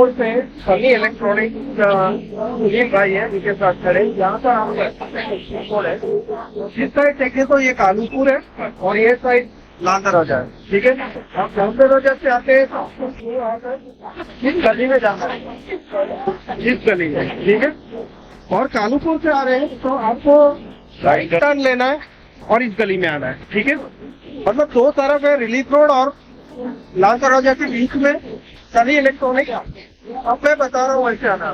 Road पे Sunny electronic Sunil भाई है, उनके साथ खड़े। यहाँ का आप कोड है, जिस साइड देखे तो ये कालूपुर है और ये साइड लाल दरवाजा है। ठीक है, आप लाल दरवाजा से आते हैं तो इस गली में जाना है, इस गली में। ठीक है, और कालूपुर से आ रहे हैं तो आपको राइट टर्न लेना है और इस गली में आना है। ठीक है, मतलब दो तरफ है, रिलीफ रोड और लाल दरवाजा के बीच में सनी इलेक्ट्रॉनिक। अब मैं बता रहा हूँ वैसे आना।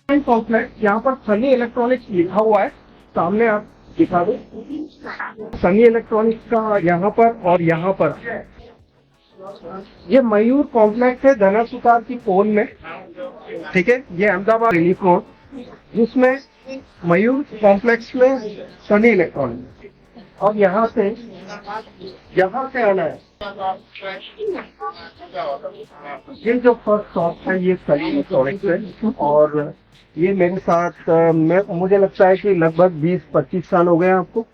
कॉम्प्लेक्स, यहाँ पर सनी इलेक्ट्रॉनिक्स लिखा हुआ है, सामने आप दिखा दो। सनी इलेक्ट्रॉनिक्स का यहाँ पर और यहाँ पर ये मयूर कॉम्प्लेक्स है धना सुतार की पोल में। ठीक है, ये अहमदाबाद रिलीफ रोड, जिसमें मयूर कॉम्प्लेक्स में सनी इलेक्ट्रॉनिक्स, और यहाँ से आना है। ये जो फर्स्ट शॉप है ये सनी इलेक्ट्रॉनिक्स है, और ये मेरे साथ मुझे लगता है कि लगभग 20-25 साल हो गए आपको।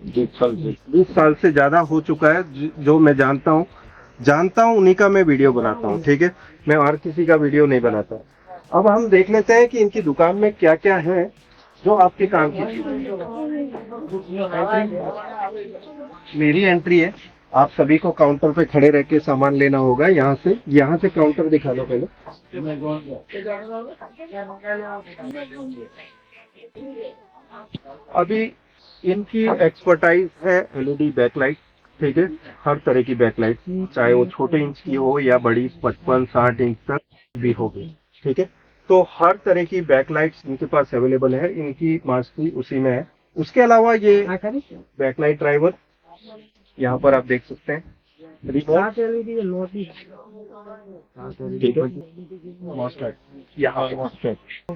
20 साल से ज्यादा हो चुका है। जो मैं जानता हूँ उन्हीं का मैं वीडियो बनाता हूँ। ठीक है, मैं और किसी का वीडियो नहीं बनाता। अब हम देख लेते हैं कि इनकी दुकान में क्या क्या है जो आपके काम की चीज। मेरी एंट्री है, आप सभी को काउंटर पे खड़े रह के सामान लेना होगा। यहाँ से काउंटर दिखा दो पहले। अभी इनकी एक्सपर्टाइज है एलईडी बैकलाइट। ठीक है, हर तरह की बैकलाइट, चाहे वो छोटे इंच की हो या बड़ी 55-60 इंच तक भी होगी। ठीक है, तो हर तरह की बैकलाइट्स इनके पास अवेलेबल है। इनकी मास्टरी उसी में है। उसके अलावा ये बैकलाइट ड्राइवर यहाँ पर आप देख सकते हैं,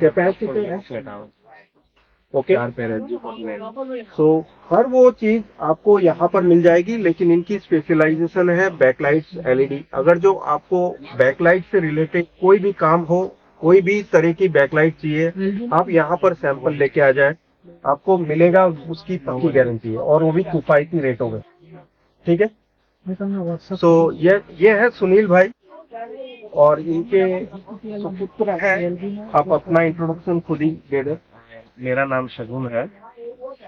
कैपेसिटर। ओके, सो हर वो चीज आपको यहाँ पर मिल जाएगी, लेकिन इनकी स्पेशलाइजेशन है बैकलाइट्स एलईडी। अगर जो आपको बैकलाइट से रिलेटेड कोई भी काम हो, कोई भी तरह की बैकलाइट चाहिए, आप यहाँ पर सैंपल लेके आ जाए, आपको मिलेगा, उसकी पक्की गारंटी है, और वो भी किफायती रेटों में। ठीक है, सो ये है सुनील भाई और इनके सुपुत्र हैं। आप अपना इंट्रोडक्शन खुद ही दे दें। मेरा नाम शगुन है।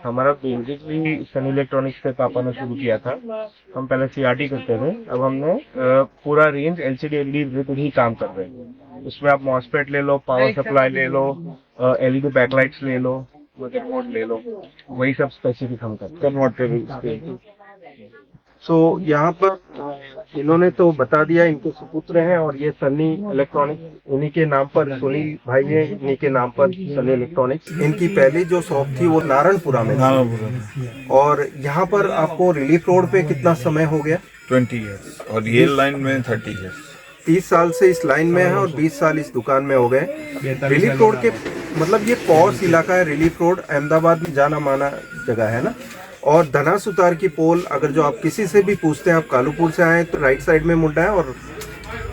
हमारा बेसिक भी सनी इलेक्ट्रॉनिक्स से पापा ने शुरू किया था। हम पहले सीआरटी करते थे, अब हमने पूरा रेंज एलसीडी एलईडी पे ही काम कर रहे हैं। उसमें आप मॉसफेट ले लो, पावर सप्लाई ले लो, एलईडी बैकलाइट्स ले लो, मदरबोर्ड ले लो, वही सब स्पेसिफिक हम करते हैं। कन्वर्टेबल। सो यहाँ पर इन्होंने तो बता दिया, इनके सुपुत्र हैं और ये सनी इलेक्ट्रॉनिक्स इन्हीं के नाम पर, सुनील भाई है इन्हीं के नाम पर सनी इलेक्ट्रॉनिक्स। इनकी पहली जो शॉप थी वो नारायणपुरा में थी, और यहाँ पर आपको रिलीफ रोड पे कितना समय हो गया? 20 ईयर्स, और ये लाइन में 30 ईयर्स। 30 साल से इस लाइन में है और 20 साल इस दुकान में हो गए। रिलीफ रोड के मतलब ये पॉश इलाका है। रिलीफ रोड अहमदाबाद में जाना माना जगह है ना। और धना सुतार की पोल, अगर जो आप किसी से भी पूछते हैं आप कालूपुर से आए तो राइट साइड में मुड़ना है, और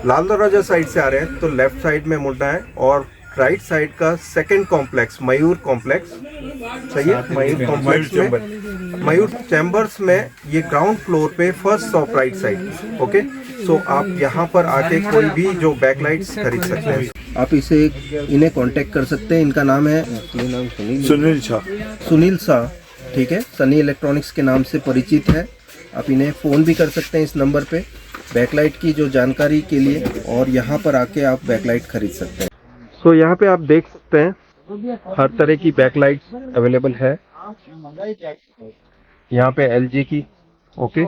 लाल दरवाजा साइड से आ रहे हैं तो लेफ्ट साइड में मुड़ना है। और राइट साइड का सेकंड कॉम्प्लेक्स मयूर कॉम्प्लेक्स, सही है, मयूर कॉम्प्लेक्स में, मयूर चैम्बर्स में, ये ग्राउंड फ्लोर पे first shop right side. Okay, so आप यहाँ पर आके कोई भी जो बैकलाइट्स खरीद सकते हैं। आप इन्हें कांटेक्ट कर सकते हैं। इनका नाम है सुनील शाह। ठीक है, सनी इलेक्ट्रॉनिक्स के नाम से परिचित है। आप इन्हें फ़ोन भी कर सकते हैं इस नंबर पे बैकलाइट की जो जानकारी के लिए, और यहाँ पर आके आप बैकलाइट खरीद सकते हैं। सो यहाँ पे आप देख सकते हैं हर तरह की बैकलाइट्स अवेलेबल है। यहाँ पे एलजी की, ओके,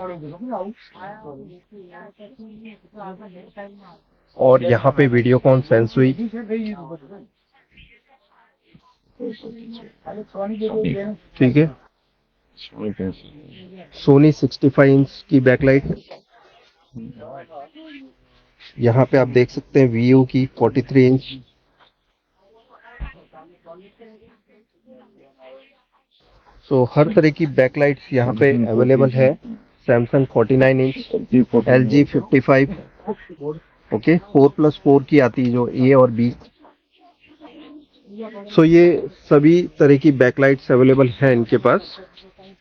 और यहाँ पे वीडियोकॉन सेंसुई, ठीक है, सोनी 65 इंच की बैकलाइट। यहाँ पे आप देख सकते हैं वीयू की 43 इंच। सो हर तरह की बैकलाइट्स यहाँ पे अवेलेबल है। सैमसंग 49 इंच, एलजी 55, ओके, 4+4 की आती है जो ए और बी। सो ये सभी तरह की बैकलाइट्स अवेलेबल हैं इनके पास।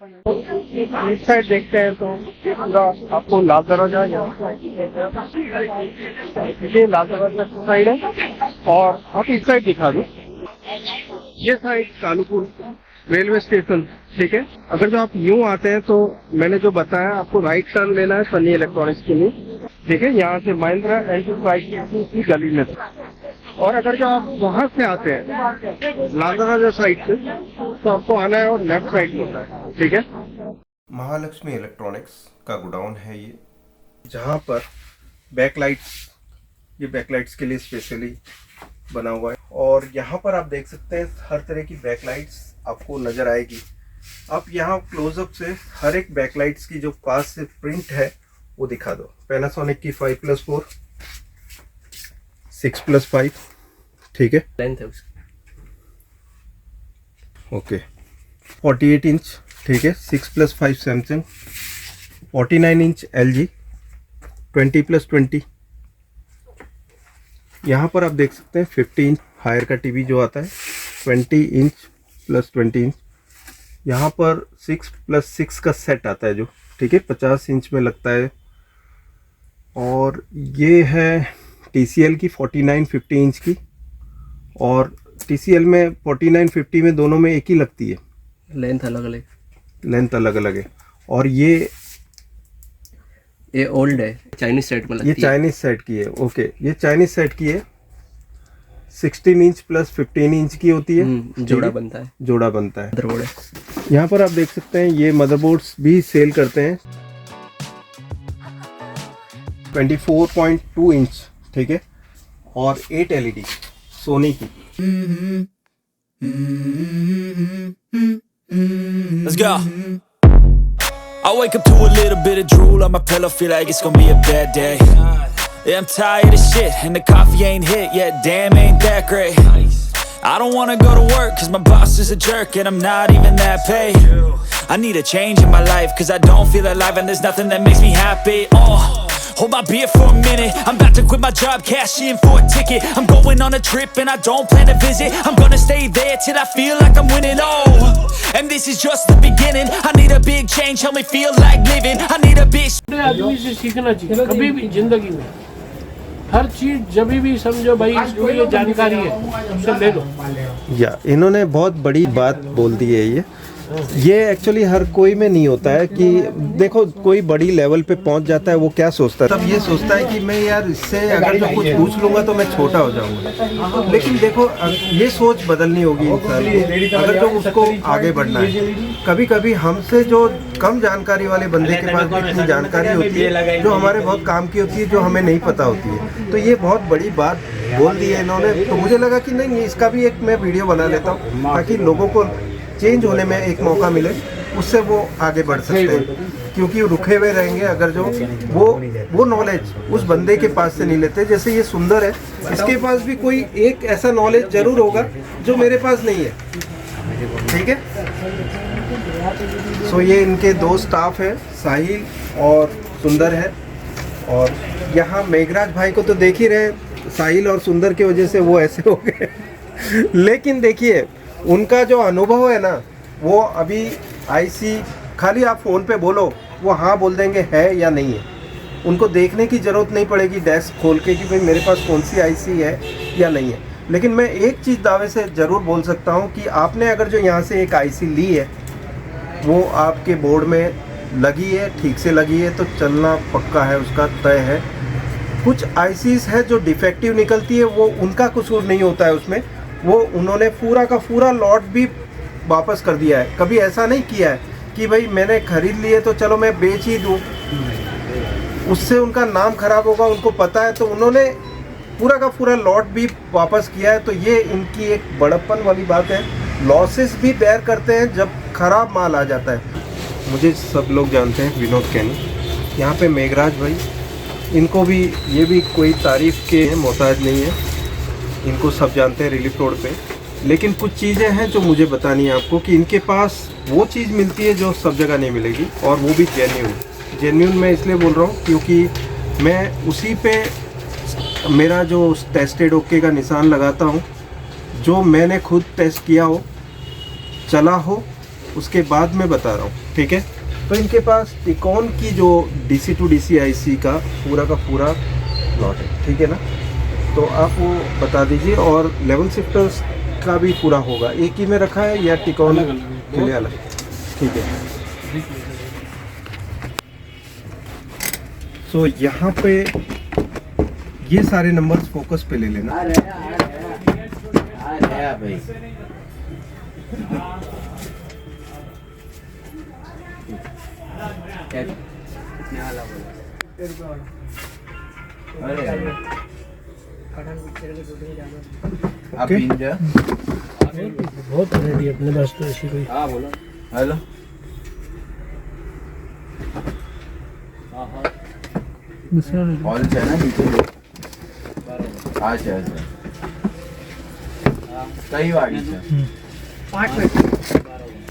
इस साइड देखते हैं तो पूरा आपको लाल दरवाजा ये लाल दरवाजा साइड है, और आप इस साइड दिखा दो, ये साइड कानूपुर रेलवे स्टेशन, ठीक है। अगर जो आप यूं आते हैं तो मैंने जो बताया आपको राइट टर्न लेना है सनी इलेक्ट्रॉनिक्स के लिए, ठीक है। यहाँ से महिंद्रा एंटरप्राइज की गली में, और अगर जो आप वहां से आते हैं लाल दरवाजा साइड से तो आपको आना है और लेफ्ट साइड में होता है, ठीक है। महालक्ष्मी इलेक्ट्रॉनिक्स का गोडाउन है ये, जहाँ पर बैकलाइट्स, ये बैकलाइट्स के लिए स्पेशली बना हुआ है। और यहाँ पर आप देख सकते हैं हर तरह की बैकलाइट्स आपको नजर आएगी। आप यहाँ क्लोजअप से हर एक बैकलाइट्स की जो पास से प्रिंट है वो दिखा दो। पैनासोनिक की 5+4, 6+5, ठीक है, लेंथ है उसकी। ओके, 48 इंच, ठीक है, 6+5 सैमसंग, 49 इंच LG, 20+20। यहाँ पर आप देख सकते हैं 50 इंच हायर का टीवी जो आता है, 20 इंच + 20 इंच। यहाँ पर 6+6 का सेट आता है जो, ठीक है, 50 इंच में लगता है। और ये है TCL की 49-50 इंच की, और TCL में 49-50 में दोनों में एक ही लगती है, लेंथ अलग अलग, लेंथ अलग अलग है। और ये ओल्ड है, चाइनीज सेट में लगती ये है। चाइनीज सेट की है, ओके, ये चाइनीज सेट की है, 16 इंच + 15 इंच की होती है, जोड़ा बनता है, जोड़ा बनता है। मदरबोर्ड है। यहाँ पर आप देख सकते हैं ये मदरबोर्ड्स भी सेल करते हैं, 24.2 इंच, ठीक है, और 8 LED सोनी की। Let's go. I wake up to a little bit of drool on my pillow, feel like it's gonna be a bad day. Yeah, I'm tired of shit, and the coffee ain't hit yet, damn ain't that great. I don't wanna go to work, cause my boss is a jerk, and I'm not even that paid. I need a change in my life, cause I don't feel alive, and there's nothing that makes me happy. Hold my beer for a minute, I'm about to quit my job, cash in for a ticket. I'm going on a trip and I don't plan to visit. I'm gonna stay there till I feel like I'm winning, oh. And this is just the beginning. I need a big change, help me feel like living. I need a big आदमी से सीखना चाहिए कभी भी जिंदगी में, हर चीज जब भी समझो भाई इसको ये जानकारी है उससे ले लो। या इन्होंने बहुत बड़ी बात बोल दी है। ये एक्चुअली हर कोई में नहीं होता है कि देखो कोई बड़ी लेवल पे पहुंच जाता है, वो क्या सोचता है, तब ये सोचता है कि मैं यार इससे अगर जो कुछ पूछ लूंगा तो मैं छोटा हो जाऊंगा। लेकिन देखो ये सोच बदलनी होगी इंसान की, अगर जो उसको आगे बढ़ना है। कभी कभी हमसे जो कम जानकारी वाले बंदे के पास भी इतनी जानकारी होती है जो हमारे बहुत काम की होती है, जो हमें नहीं पता होती है। तो ये बहुत बड़ी बात बोल दी है इन्होंने, तो मुझे लगा कि नहीं इसका भी एक मैं वीडियो बना लेता हूँ ताकि लोगों को चेंज होने में एक मौका मिले, उससे वो आगे बढ़ सकते हैं। क्योंकि रुके हुए रहेंगे अगर जो वो नॉलेज उस बंदे के पास से नहीं लेते। जैसे ये सुंदर है, इसके पास भी कोई एक ऐसा नॉलेज जरूर होगा जो मेरे पास नहीं है, ठीक है। सो ये इनके दो स्टाफ है, साहिल और सुंदर है। और यहाँ मेघराज भाई को तो देख ही रहे, साहिल और सुंदर की वजह से वो ऐसे हो गए। लेकिन देखिए उनका जो अनुभव है ना, वो अभी आईसी खाली आप फ़ोन पे बोलो वो हाँ बोल देंगे है या नहीं है। उनको देखने की ज़रूरत नहीं पड़ेगी डेस्क खोल के कि भाई मेरे पास कौन सी आईसी है या नहीं है। लेकिन मैं एक चीज़ दावे से ज़रूर बोल सकता हूँ कि आपने अगर जो यहाँ से एक आईसी ली है वो आपके बोर्ड में लगी है, ठीक से लगी है, तो चलना पक्का है, उसका तय है। कुछ आईसीज है जो डिफेक्टिव निकलती है, वो उनका कसूर नहीं होता है उसमें, वो उन्होंने पूरा का पूरा लॉट भी वापस कर दिया है। कभी ऐसा नहीं किया है कि भाई मैंने खरीद लिए तो चलो मैं बेच ही दूँ, उससे उनका नाम खराब होगा, उनको पता है। तो उन्होंने पूरा का पूरा लॉट भी वापस किया है। तो ये इनकी एक बड़प्पन वाली बात है। लॉसेस भी बेयर करते हैं जब खराब माल आ जाता है। मुझे सब लोग जानते हैं विनोद कैनी, यहाँ पे मेघराज भाई, इनको भी ये भी कोई तारीफ़ के मोहताज नहीं है, इनको सब जानते हैं रिलीफ रोड पे। लेकिन कुछ चीज़ें हैं जो मुझे बतानी है आपको कि इनके पास वो चीज़ मिलती है जो सब जगह नहीं मिलेगी, और वो भी जेन्यून मैं इसलिए बोल रहा हूँ क्योंकि मैं उसी पे मेरा जो टेस्टेड ओके का निशान लगाता हूँ। जो मैंने खुद टेस्ट किया हो, चला हो, उसके बाद मैं बता रहा हूँ, ठीक है। तो इनके पास टिकॉन की जो DC to DC IC का पूरा लॉट है, ठीक है ना। तो आप वो बता दीजिए, और लेवल शिफ्टर्स का भी पूरा होगा, एक ही में रखा है या टिकॉन के लिए अलग, ठीक है। सो यहाँ पे ये सारे नंबर्स फोकस पे ले लेना। बहुत रेडी अपने पास तो ऐसी कोई। हेलो हॉल છે ને નીચે આ છે કઈ વાડી છે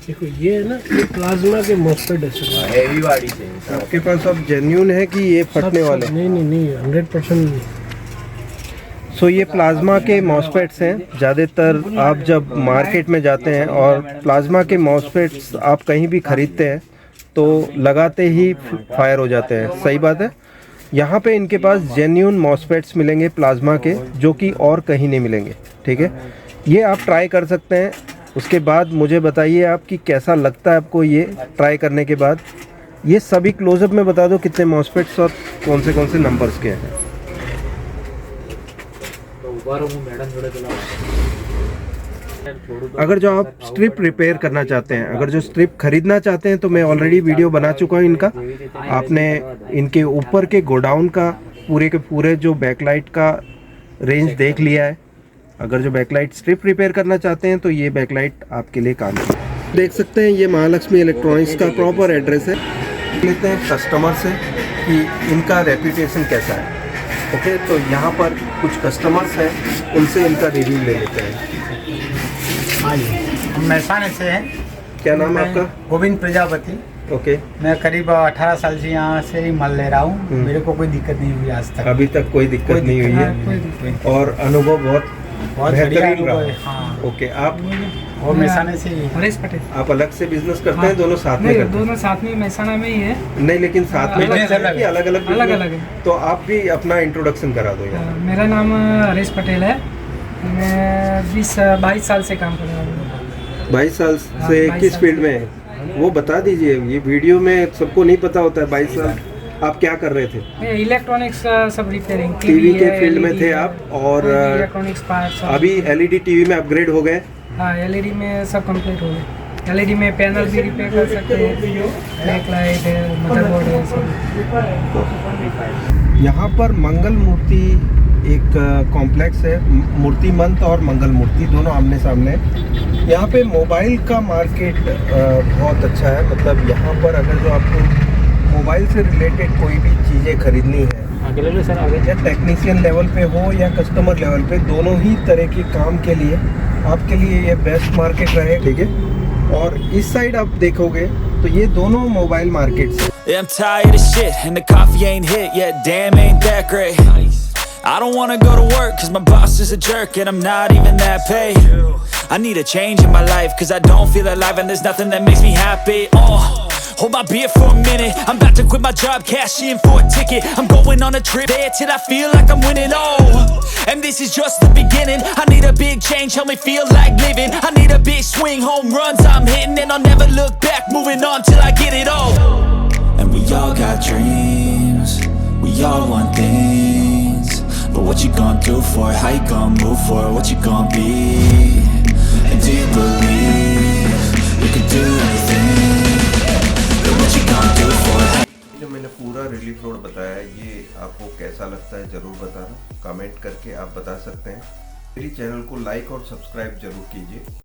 देखो ये है ना, ये प्लाज्मा के मॉस्फेट है सर। હેવી વાડી છે आपके पास अब जेन्यून है कि ये फटने वाले? नहीं 100% नहीं। सो ये प्लाज्मा के मॉस्फेट्स हैं। ज़्यादातर आप जब मार्केट में जाते हैं और प्लाज्मा के मॉस्फेट्स आप कहीं भी ख़रीदते हैं तो लगाते ही फायर हो जाते हैं, सही बात है। यहाँ पे इनके पास जेन्यून मॉस्फेट्स मिलेंगे प्लाज्मा के, जो कि और कहीं नहीं मिलेंगे, ठीक है। ये आप ट्राई कर सकते हैं, उसके बाद मुझे बताइए आप कि कैसा लगता है आपको ये ट्राई करने के बाद। ये सभी क्लोजअप में बता दो कितने मॉस्फेट्स और कौन से नंबर्स के हैं। अगर जो आप स्ट्रिप रिपेयर करना चाहते हैं, अगर जो स्ट्रिप खरीदना चाहते हैं, तो मैं ऑलरेडी वीडियो बना चुका हूँ इनका। आपने इनके ऊपर के गोडाउन का पूरे के पूरे जो बैकलाइट का रेंज देख लिया है। अगर जो बैकलाइट स्ट्रिप रिपेयर करना चाहते हैं तो ये बैकलाइट आपके लिए काम की। देख सकते हैं ये महालक्ष्मी इलेक्ट्रॉनिक्स का प्रॉपर एड्रेस है। लेते हैं कस्टमर से कि इनका रेपुटेशन कैसा है। ओके, तो यहाँ पर कुछ कस्टमर्स हैं, उनसे इनका रिव्यू ले लेते हैं। हाँ जी, हम महसाने से हैं। क्या नाम है आपका? गोविंद प्रजापति। ओके, मैं करीब 18 साल से यहाँ से ही माल ले रहा हूँ। मेरे को कोई दिक्कत नहीं हुई आज तक। अभी तक कोई दिक्कत नहीं हुई है और अनुभव बहुत बेहतरीन रहा। हाँ, ओके, आप वो महसाने से ही। हरेश पटेल। आप अलग से बिजनेस करते हैं? दोनों साथ में करते हैं? दोनों साथ में महसाना में ही है। नहीं, लेकिन साथ में बिजनेस अलग है। अलग अलग अलग है। तो आप भी अपना इंट्रोडक्शन करा दो यार। मेरा नाम हरेश पटेल है। मैं 22 साल से काम कर रहा हूँ। 22 साल से 22 किस साल फील्ड में है? वो बता दीजिए, ये वीडियो में सबको नहीं पता होता है। 22 साल आप क्या कर रहे थे? मैं इलेक्ट्रॉनिक्स का सब रिपेयरिंग, टीवी के फील्ड में थे आप, और इलेक्ट्रॉनिक्स पार्ट्स। अभी LED टीवी में अपग्रेड हो गए? हाँ, LED में सब कंप्लीट हो गया। LED में पैनल भी रिपेयर कर सकते हैं, बैक लाइट है, मदरबोर्ड है, सब। यहाँ पर मंगल मूर्ति एक कॉम्प्लेक्स है, मूर्ति मंत और मंगल मूर्ति दोनों आमने सामने है। यहाँ पे मोबाइल का मार्केट बहुत अच्छा है। मतलब यहाँ पर अगर जो आपको मोबाइल से रिलेटेड कोई भी चीज़ें खरीदनी है, या टेक्नीशियन लेवल पे हो या कस्टमर लेवल पे, दोनों ही तरह के काम के लिए आपके लिए ये बेस्ट मार्केट रहे, ठीक है। और इस साइड आप देखोगे तो ये दोनों मोबाइल मार्केट्स हैं। Yeah, I'm tired of shit and the coffee ain't hit yet, damn ain't that great. I don't wanna go to work cause my boss is a jerk and I'm not even that paid. I need a change in my life cause I don't feel alive and there's nothing that makes me happy. Hold my beer for a minute, I'm about to quit my job, cash in for a ticket. I'm going on a trip there till I feel like I'm winning, and this is just the beginning. I need a big change, help me feel like living. I need a big swing, home runs I'm hitting, and I'll never look back, moving on till I get it all. And we all got dreams, we all want things, but what you gonna do for it, how you gonna move for it, what you gonna be, and do you believe you can do anything? जो मैंने पूरा relief road बताया है, ये आपको कैसा लगता है ज़रूर बताना, कमेंट करके आप बता सकते हैं। मेरी चैनल को लाइक और सब्सक्राइब जरूर कीजिए।